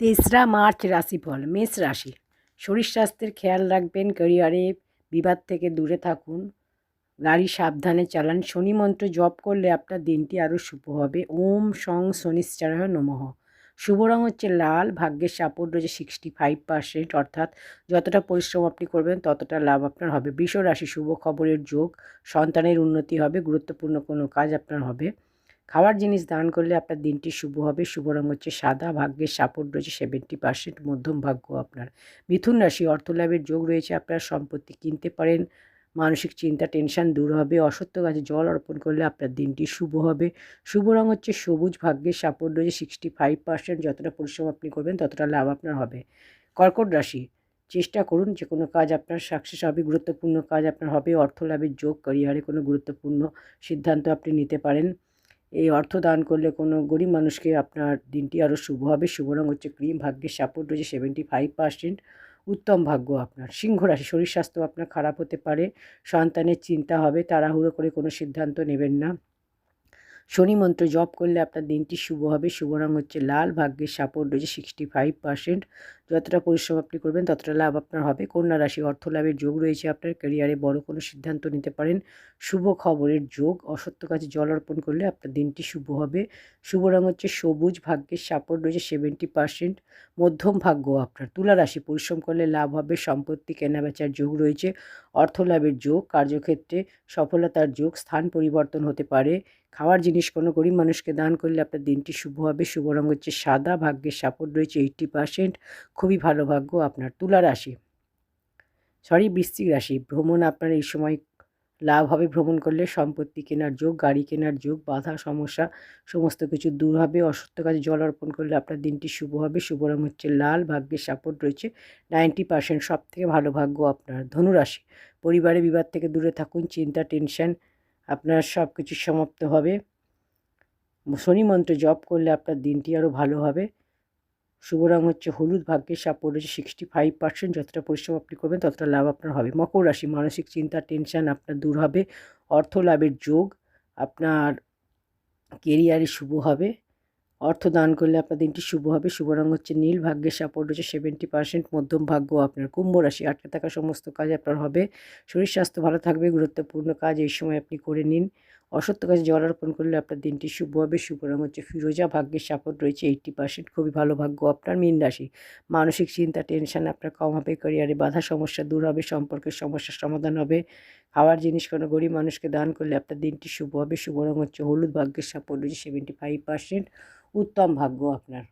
তেসরা মার্চ রাশিফল। মেষ রাশি। শরীর স্বাস্থ্যের খেয়াল রাখবেন। ক্যারিয়ারে বিবাদ থেকে দূরে থাকুন। গাড়ি সাবধানে চালান। শনি মন্ত্র জপ করলে আপনার দিনটি আরও শুভ হবে। ওম সং শনিশ্চরায় নমঃ। শুভ রং হচ্ছে লাল। ভাগ্যের সাপোর্ট রয়েছে 65%, অর্থাৎ যতটা পরিশ্রম আপনি করবেন ততটা লাভ আপনার হবে। বৃষ রাশি। শুভ খবরের যোগ। সন্তানের উন্নতি হবে। গুরুত্বপূর্ণ কোনো কাজ আপনার হবে। খাওয়ার জিনিস দান করলে আপনার দিনটি শুভ হবে। শুভ রং হচ্ছে সাদা। ভাগ্যের সাপোর্ট রয়েছে 70%, মধ্যম ভাগ্য আপনার। মিথুন রাশি। অর্থলাভের যোগ রয়েছে। আপনার সম্পত্তি কিনতে পারেন। মানসিক চিন্তা টেনশন দূর হবে। অসত্য গাছে জল অর্পণ করলে আপনার দিনটি শুভ হবে। শুভ রং হচ্ছে সবুজ। ভাগ্যের সাপোর্ট রয়েছে 65%, যতটা পরিশ্রম আপনি করবেন ততটা লাভ আপনার হবে। কর্কট রাশি। চেষ্টা করুন, যে কোনো কাজ আপনার সাকসেস হবে। গুরুত্বপূর্ণ কাজ আপনার হবে। অর্থ লাভের যোগ। ক্যারিয়ারে কোনো গুরুত্বপূর্ণ সিদ্ধান্ত আপনি নিতে পারেন। এই অর্থ দান করলে কোনো গরিব মানুষকে আপনার দিনটি আরও শুভ হবে। শুভ রং হচ্ছে ক্রিম। ভাগ্যের সাপোর্ট রয়েছে 75%, উত্তম ভাগ্য আপনার। সিংহ রাশি। শরীর স্বাস্থ্য আপনার খারাপ হতে পারে। সন্তানের চিন্তা হবে। তাড়াহুড়ো করে কোনো সিদ্ধান্ত নেবেন না। শনি মন্ত্র জপ করলে আপনার দিনটি শুভ হবে। শুভ রং হচ্ছে লাল। ভাগ্যের সাপোর্ট রয়েছে 65%, যতটা পরিশ্রম আপনি করবেন ততটা লাভ আপনার হবে। কন্যা রাশি। অর্থ লাভের যোগ রয়েছে। আপনার ক্যারিয়ারে বড় কোনো সিদ্ধান্ত নিতে পারেন। শুভ খবরের যোগ। অসত্য কাজে জল অর্পণ করলে আপনার দিনটি শুভ হবে। শুভ রং হচ্ছে সবুজ। ভাগ্যের সাপোর্ট রয়েছে 70%, মধ্যম ভাগ্য আপনার। তুলা রাশি। পরিশ্রম করলে লাভ হবে। সম্পত্তি কেনাবেচার যোগ রয়েছে। অর্থ লাভের যোগ। কার্যক্ষেত্রে সফলতার যোগ। স্থান পরিবর্তন হতে পারে। খাওয়ার জিনিস কোনো গরিব মানুষকে দান করলে আপনার দিনটি শুভ হবে। শুভ রং হচ্ছে সাদা। ভাগ্যের সাপোর্ট রয়েছে 80%, খুবই ভালো ভাগ্য আপনার। তুলা রাশি বৃশ্চিক রাশি। ভ্রমণ আপনার এই সময় লাভ হবে। ভ্রমণ করলে সম্পত্তি কেনার যোগ, গাড়ি কেনার যোগ, বাধা সমস্যা সমস্ত কিছু দূর হবে। অসত্য কাজে জল অর্পণ করলে আপনার দিনটি শুভ হবে। শুভ রং হচ্ছে লাল। ভাগ্যের সাপোর্ট রয়েছে 90%, সব থেকে ভালো ভাগ্য আপনার। ধনুরাশি। পরিবারে বিবাদ থেকে দূরে থাকুন। চিন্তা টেনশন আপনার সব কিছু সমাপ্ত হবে। শনি মন্ত্র জপ করলে আপনার দিনটি আরও ভালো হবে। শুভ রং হচ্ছে হলুদ। ভাগ্যের সাপোর্ট রয়েছে 65%, যতটা পরিশ্রম আপনি করবেন ততটা লাভ আপনার হবে। মকর রাশি। মানসিক চিন্তা টেনশন আপনার দূর হবে। অর্থ লাভের যোগ। আপনার কেরিয়ারে শুভ হবে। অর্থ দান করলে আপনার দিনটি শুভ হবে। শুভ রং হচ্ছে নীল। ভাগ্যের সাপোর্ট হচ্ছে 70%, মধ্যম ভাগ্য আপনার। কুম্ভ রাশি। আটকে থাকা সমস্ত কাজ আপনার হবে। শরীর স্বাস্থ্য ভালো থাকবে। গুরুত্বপূর্ণ কাজ এই সময় আপনি করে নিন। অসত্য কাজে জল অর্পণ করলে আপনার দিনটি শুভ হবে। শুভ রং হচ্ছে ফিরোজা। ভাগ্যের সাপোর্ট রয়েছে 80%, খুবই ভালো ভাগ্য আপনার। মীন রাশি। মানসিক চিন্তা টেনশন আপনার কম হবে। ক্যারিয়ারে বাধা সমস্যা দূর হবে। সম্পর্কের সমস্যার সমাধান হবে। খাওয়ার জিনিস কোনো গরিব মানুষকে দান করলে আপনার দিনটি শুভ হবে। শুভ রং হচ্ছে হলুদ। ভাগ্যের সাপোর্ট রয়েছে 75%, উত্তম ভাগ্য আপনার।